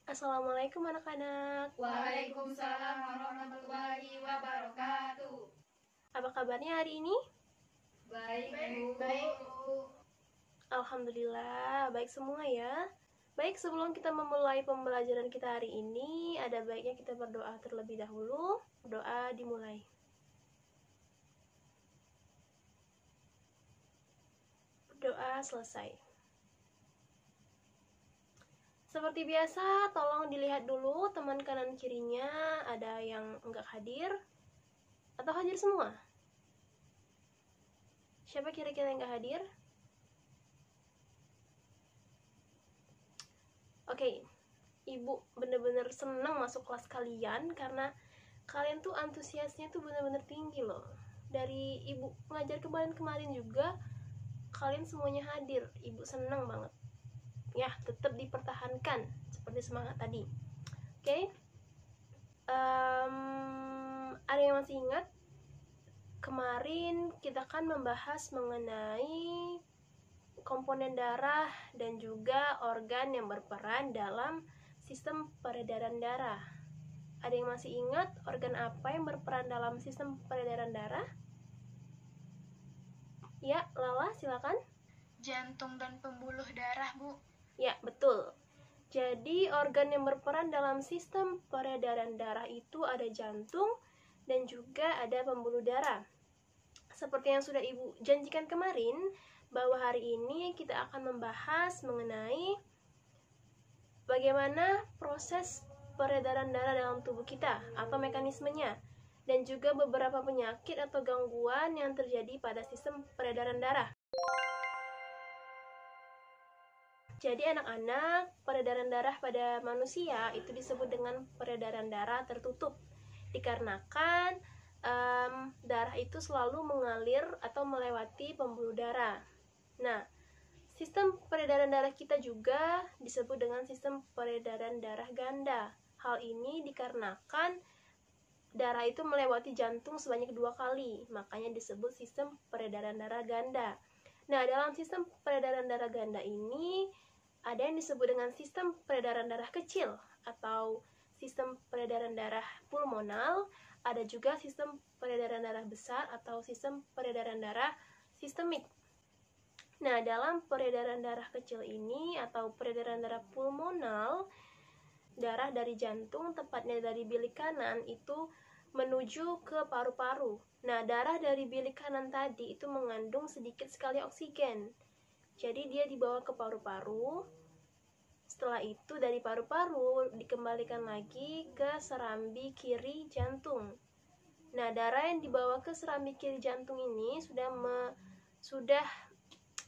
Assalamualaikum anak-anak. Waalaikumsalam warahmatullahi wabarakatuh. Apa kabarnya hari ini? Baik, Bu. Alhamdulillah, baik semua ya. Baik, sebelum kita memulai pembelajaran kita hari ini, ada baiknya kita berdoa terlebih dahulu. Doa dimulai. Doa selesai. Seperti biasa, tolong dilihat dulu teman kanan kirinya ada yang enggak hadir atau hadir semua. Siapa kira-kira yang enggak hadir? Oke, Ibu bener-bener senang masuk kelas kalian karena kalian tuh antusiasnya tuh bener-bener tinggi loh. Dari Ibu ngajar kemarin juga kalian semuanya hadir. Ibu senang banget. Ya, tetap dipertahankan seperti semangat tadi. Oke. Ada yang masih ingat? Kemarin kita kan membahas mengenai komponen darah dan juga organ yang berperan dalam sistem peredaran darah. Ada yang masih ingat organ apa yang berperan dalam sistem peredaran darah? Ya, Lala silakan. Jantung dan pembuluh darah, Bu. Ya, betul. Jadi organ yang berperan dalam sistem peredaran darah itu ada jantung dan juga ada pembuluh darah. Seperti yang sudah Ibu janjikan kemarin, bahwa hari ini kita akan membahas mengenai bagaimana proses peredaran darah dalam tubuh kita atau mekanismenya, dan juga beberapa penyakit atau gangguan yang terjadi pada sistem peredaran darah. Jadi anak-anak, peredaran darah pada manusia itu disebut dengan peredaran darah tertutup, dikarenakan darah itu selalu mengalir atau melewati pembuluh darah. Nah, sistem peredaran darah kita juga disebut dengan sistem peredaran darah ganda. Hal ini dikarenakan darah itu melewati jantung sebanyak 2 kali, makanya disebut sistem peredaran darah ganda. Nah, dalam sistem peredaran darah ganda ini ada yang disebut dengan sistem peredaran darah kecil atau sistem peredaran darah pulmonal, ada juga sistem peredaran darah besar atau sistem peredaran darah sistemik. Nah, dalam peredaran darah kecil ini atau peredaran darah pulmonal, darah dari jantung, tepatnya dari bilik kanan, itu menuju ke paru-paru. Nah, darah dari bilik kanan tadi itu mengandung sedikit sekali oksigen. Jadi dia dibawa ke paru-paru. Setelah itu dari paru-paru dikembalikan lagi ke serambi kiri jantung. Nah, darah yang dibawa ke serambi kiri jantung ini sudah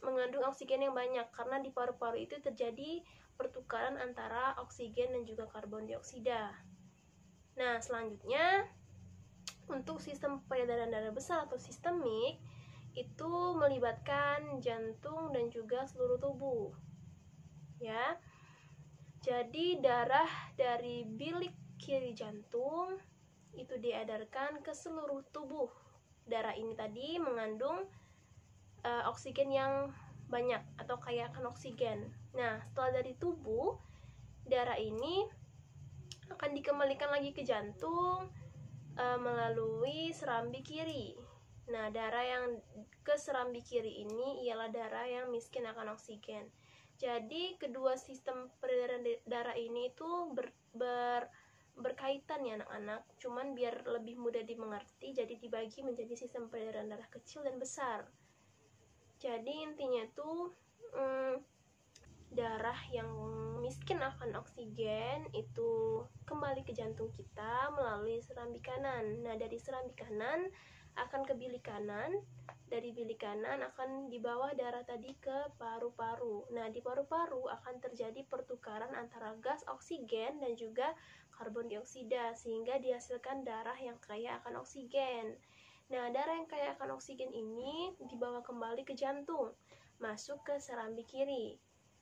mengandung oksigen yang banyak karena di paru-paru itu terjadi pertukaran antara oksigen dan juga karbon dioksida. Nah, selanjutnya untuk sistem peredaran darah besar atau sistemik itu melibatkan jantung dan juga seluruh tubuh. Ya. Jadi darah dari bilik kiri jantung itu diedarkan ke seluruh tubuh. Darah ini tadi mengandung oksigen yang banyak atau kaya akan oksigen. Nah, setelah dari tubuh, darah ini akan dikembalikan lagi ke jantung melalui serambi kiri. Nah, darah yang ke serambi kiri ini ialah darah yang miskin akan oksigen. Jadi kedua sistem peredaran darah ini itu berkaitan ya anak-anak. Cuman biar lebih mudah dimengerti, jadi dibagi menjadi sistem peredaran darah kecil dan besar. Jadi intinya tuh darah yang miskin akan oksigen itu kembali ke jantung kita melalui serambi kanan. Nah, dari serambi kanan akan ke bilik kanan, dari bilik kanan akan dibawa darah tadi ke paru-paru. Nah, di paru-paru akan terjadi pertukaran antara gas oksigen dan juga karbon dioksida sehingga dihasilkan darah yang kaya akan oksigen. Nah, darah yang kaya akan oksigen ini dibawa kembali ke jantung, masuk ke serambi kiri,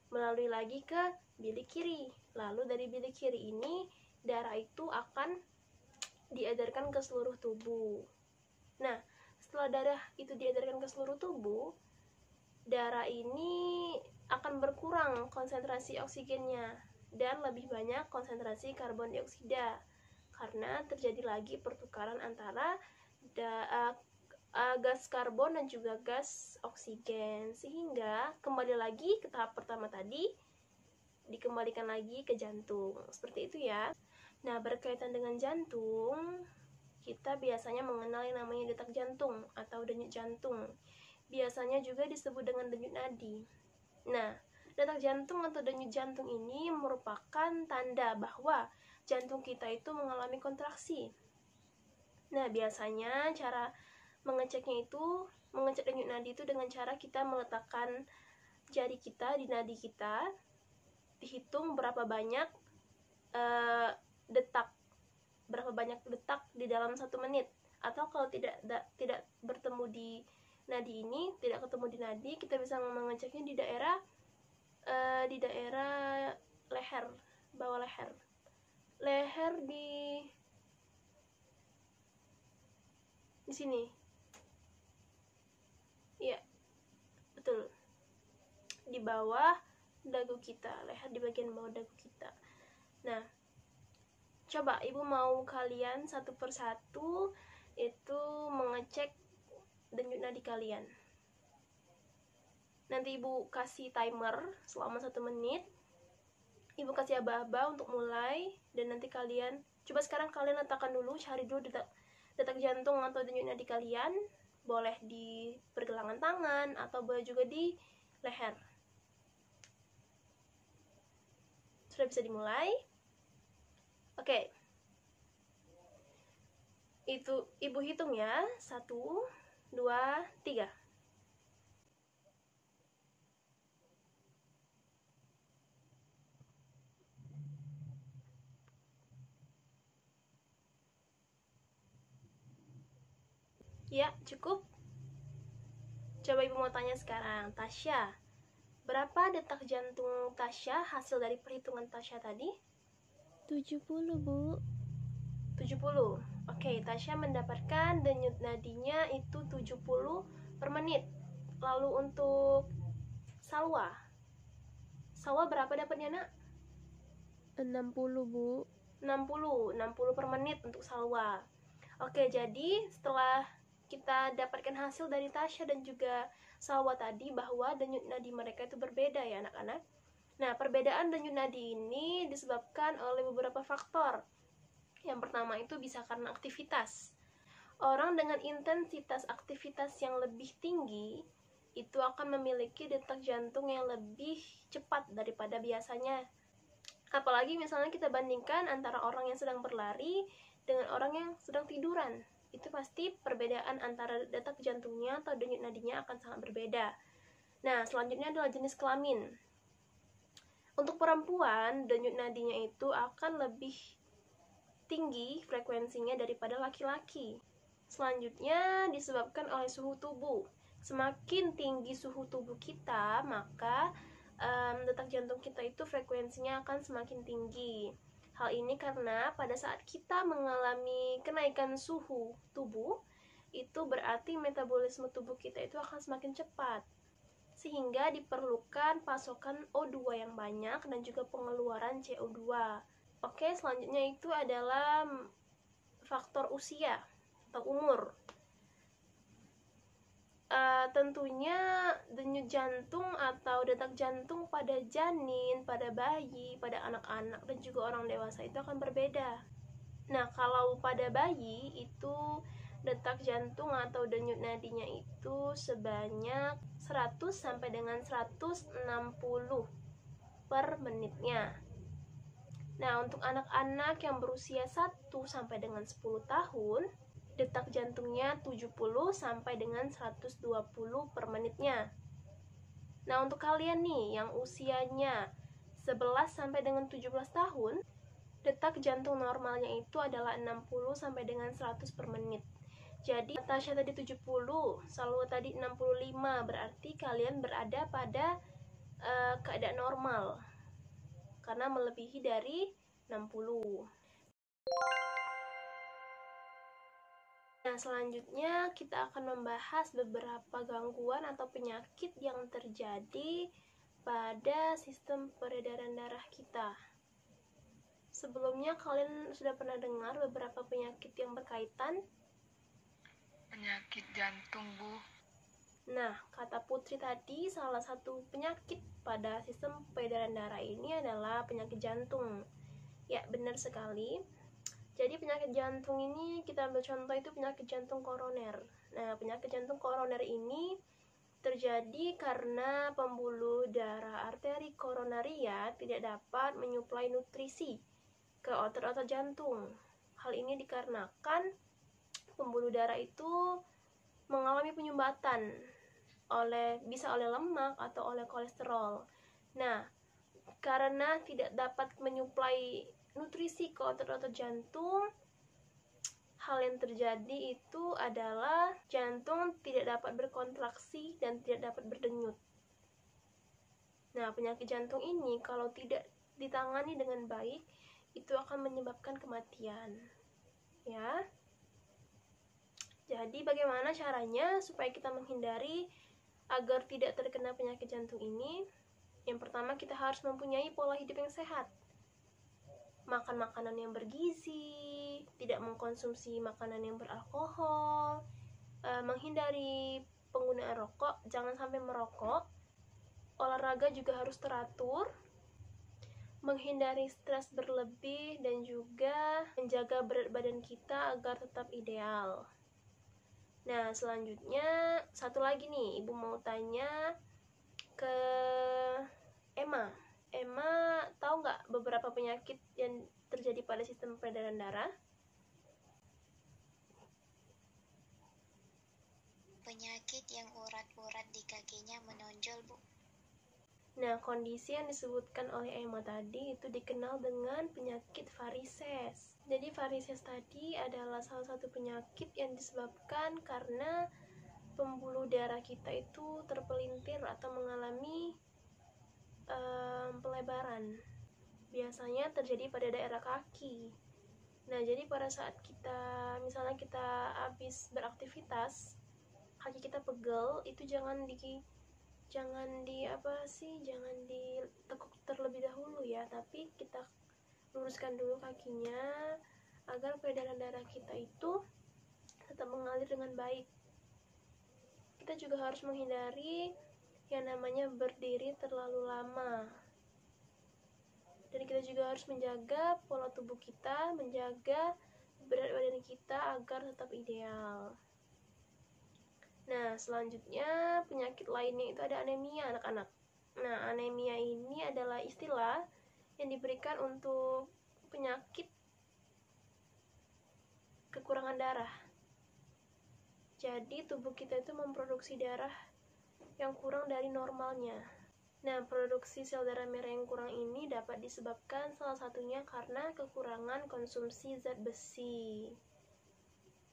melalui lagi ke bilik kiri. Lalu dari bilik kiri ini darah itu akan diedarkan ke seluruh tubuh. Nah, setelah darah itu diedarkan ke seluruh tubuh, darah ini akan berkurang konsentrasi oksigennya. dan lebih banyak konsentrasi karbon dioksida karena terjadi lagi pertukaran antara gas karbon dan juga gas oksigen, sehingga kembali lagi ke tahap pertama tadi, dikembalikan lagi ke jantung. Seperti itu ya. Nah, berkaitan dengan jantung, kita biasanya mengenal yang namanya detak jantung atau denyut jantung. Biasanya juga disebut dengan denyut nadi. Nah, detak jantung atau denyut jantung ini merupakan tanda bahwa jantung kita itu mengalami kontraksi. Nah, biasanya cara mengeceknya itu, mengecek denyut nadi itu dengan cara kita meletakkan jari kita di nadi kita, dihitung berapa banyak detak di dalam 1 menit. Atau kalau tidak bertemu di nadi ini, tidak ketemu di nadi, kita bisa mengeceknya di daerah leher, bawah leher di sini. Iya, betul. Di bawah dagu kita, leher di bagian bawah dagu kita. Nah, coba ibu mau kalian satu persatu itu mengecek denyut nadi kalian. Nanti ibu kasih timer selama 1 menit. Ibu kasih aba-aba untuk mulai, dan nanti kalian coba sekarang kalian letakkan dulu, cari dulu detak jantung atau denyut nadi kalian. Boleh di pergelangan tangan atau boleh juga di leher. Sudah bisa dimulai? Oke. Itu ibu hitung ya. 1, 2, 3. Ya, cukup. Coba ibu mau tanya sekarang, Tasya, berapa detak jantung Tasya hasil dari perhitungan Tasya tadi? 70, Bu. 70. Oke, Tasya mendapatkan denyut nadinya itu 70 per menit. Lalu untuk Salwa berapa dapatnya, Nak? 60, Bu. 60 per menit untuk Salwa. Oke, jadi setelah kita dapatkan hasil dari Tasya dan juga Salwa tadi bahwa denyut nadi mereka itu berbeda ya anak-anak. Nah, perbedaan denyut nadi ini disebabkan oleh beberapa faktor. Yang pertama itu bisa karena aktivitas. Orang dengan intensitas aktivitas yang lebih tinggi itu akan memiliki detak jantung yang lebih cepat daripada biasanya. Apalagi misalnya kita bandingkan antara orang yang sedang berlari dengan orang yang sedang tiduran. Itu pasti perbedaan antara detak jantungnya atau denyut nadinya akan sangat berbeda. Nah, selanjutnya adalah jenis kelamin. Untuk perempuan, denyut nadinya itu akan lebih tinggi frekuensinya daripada laki-laki. Selanjutnya disebabkan oleh suhu tubuh. Semakin tinggi suhu tubuh kita, maka detak jantung kita itu frekuensinya akan semakin tinggi. Hal ini karena pada saat kita mengalami kenaikan suhu tubuh, itu berarti metabolisme tubuh kita itu akan semakin cepat, sehingga diperlukan pasokan O2 yang banyak dan juga pengeluaran CO2. Oke, selanjutnya itu adalah faktor usia atau umur. Tentunya denyut jantung atau detak jantung pada janin, pada bayi, pada anak-anak dan juga orang dewasa itu akan berbeda. Nah, kalau pada bayi itu detak jantung atau denyut nadinya itu sebanyak 100 sampai dengan 160 per menitnya. Nah, untuk anak-anak yang berusia 1 sampai dengan 10 tahun, detak jantungnya 70 sampai dengan 120 per menitnya. Nah, untuk kalian nih yang usianya 11 sampai dengan 17 tahun, detak jantung normalnya itu adalah 60 sampai dengan 100 per menit. Jadi, Tasya tadi 70, Salwa tadi 65, berarti kalian berada pada keadaan normal karena melebihi dari 60. Nah, selanjutnya kita akan membahas beberapa gangguan atau penyakit yang terjadi pada sistem peredaran darah kita. Sebelumnya kalian sudah pernah dengar beberapa penyakit yang berkaitan? Penyakit jantung, Bu. Nah, kata Putri tadi, salah satu penyakit pada sistem peredaran darah ini adalah penyakit jantung. Ya, benar sekali. Jadi penyakit jantung ini, kita ambil contoh itu penyakit jantung koroner. Nah, penyakit jantung koroner ini terjadi karena pembuluh darah arteri koronaria tidak dapat menyuplai nutrisi ke otot-otot jantung. Hal ini dikarenakan pembuluh darah itu mengalami penyumbatan bisa oleh lemak atau oleh kolesterol. Nah, karena tidak dapat menyuplai nutrisi ke otot-otot jantung, hal yang terjadi itu adalah jantung tidak dapat berkontraksi dan tidak dapat berdenyut. Nah, penyakit jantung ini kalau tidak ditangani dengan baik, itu akan menyebabkan kematian. Ya. Jadi bagaimana caranya supaya kita menghindari agar tidak terkena penyakit jantung ini? Yang pertama, kita harus mempunyai pola hidup yang sehat. Makan makanan yang bergizi, tidak mengkonsumsi makanan yang beralkohol, menghindari penggunaan rokok, jangan sampai merokok. Olahraga juga harus teratur, menghindari stres berlebih, dan juga menjaga berat badan kita agar tetap ideal. Nah, selanjutnya satu lagi nih, Ibu mau tanya ke Emma. Emma tahu nggak beberapa penyakit yang terjadi pada sistem peredaran darah? Penyakit yang urat-urat di kakinya menonjol, Bu. Nah, kondisi yang disebutkan oleh Emma tadi itu dikenal dengan penyakit varises. Jadi varises tadi adalah salah satu penyakit yang disebabkan karena pembuluh darah kita itu terpelintir atau mengalami pelebaran. Biasanya terjadi pada daerah kaki. Nah, jadi pada saat misalnya kita habis beraktivitas, kaki kita pegel, itu jangan ditekuk terlebih dahulu ya, tapi kita luruskan dulu kakinya agar peredaran darah kita itu tetap mengalir dengan baik. Kita juga harus menghindari yang namanya berdiri terlalu lama. Dan kita juga harus menjaga pola tubuh kita, menjaga berat badan kita agar tetap ideal. Nah, selanjutnya penyakit lainnya itu ada anemia, anak-anak. Nah, anemia ini adalah istilah yang diberikan untuk penyakit kekurangan darah. Jadi, tubuh kita itu memproduksi darah yang kurang dari normalnya. Nah, produksi sel darah merah yang kurang ini dapat disebabkan salah satunya karena kekurangan konsumsi zat besi.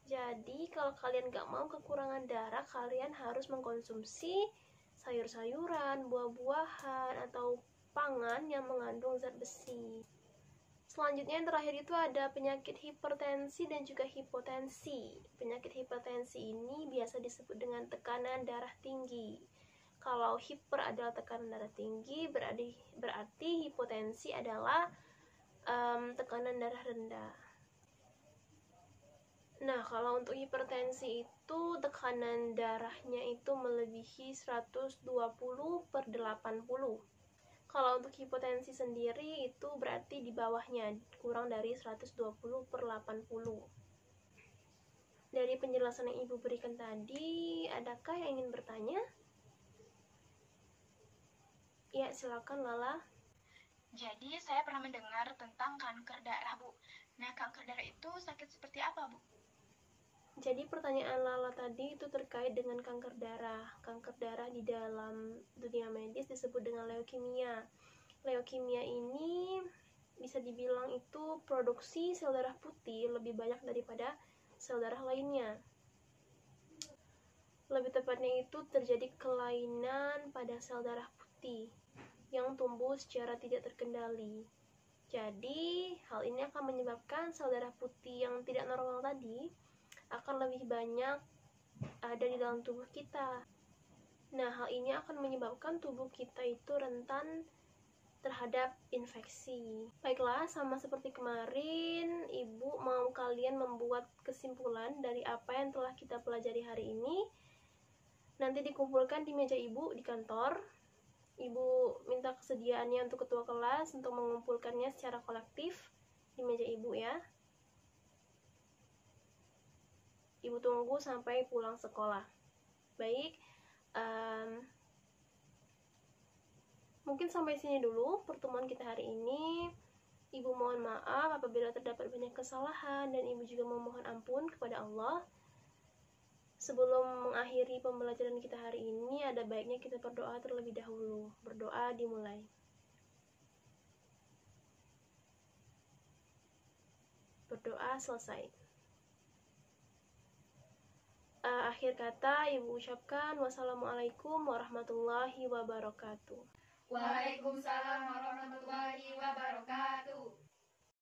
Jadi, kalau kalian gak mau kekurangan darah, kalian harus mengkonsumsi sayur-sayuran, buah-buahan, atau pangan yang mengandung zat besi. Selanjutnya yang terakhir itu ada penyakit hipertensi dan juga hipotensi. Penyakit hipertensi ini biasa disebut dengan tekanan darah tinggi. Kalau hiper adalah tekanan darah tinggi, berarti hipotensi adalah tekanan darah rendah. Nah, kalau untuk hipertensi itu tekanan darahnya itu melebihi 120/80. Kalau untuk hipotensi sendiri itu berarti di bawahnya, kurang dari 120/80. Dari penjelasan yang Ibu berikan tadi, adakah yang ingin bertanya? Ya, silakan Lala. Jadi saya pernah mendengar tentang kanker darah, Bu. Nah, kanker darah itu sakit seperti apa, Bu? Jadi pertanyaan Lala tadi itu terkait dengan kanker darah. Kanker darah di dalam dunia medis disebut dengan leukemia. Leukemia ini bisa dibilang itu produksi sel darah putih lebih banyak daripada sel darah lainnya. Lebih tepatnya itu terjadi kelainan pada sel darah putih yang tumbuh secara tidak terkendali. Jadi, hal ini akan menyebabkan sel darah putih yang tidak normal tadi akan lebih banyak ada di dalam tubuh kita. Nah, hal ini akan menyebabkan tubuh kita itu rentan terhadap infeksi. Baiklah, sama seperti kemarin, Ibu mau kalian membuat kesimpulan dari apa yang telah kita pelajari hari ini. Nanti dikumpulkan di meja Ibu di kantor. Ibu minta kesediaannya untuk ketua kelas untuk mengumpulkannya secara kolektif di meja Ibu ya. Ibu tunggu sampai pulang sekolah. Baik, mungkin sampai sini dulu pertemuan kita hari ini. Ibu mohon maaf apabila terdapat banyak kesalahan dan Ibu juga memohon ampun kepada Allah. Sebelum mengakhiri pembelajaran kita hari ini, ada baiknya kita berdoa terlebih dahulu. Berdoa dimulai. Berdoa selesai. Akhir kata Ibu ucapkan wassalamualaikum warahmatullahi wabarakatuh. Waalaikumsalam warahmatullahi wabarakatuh.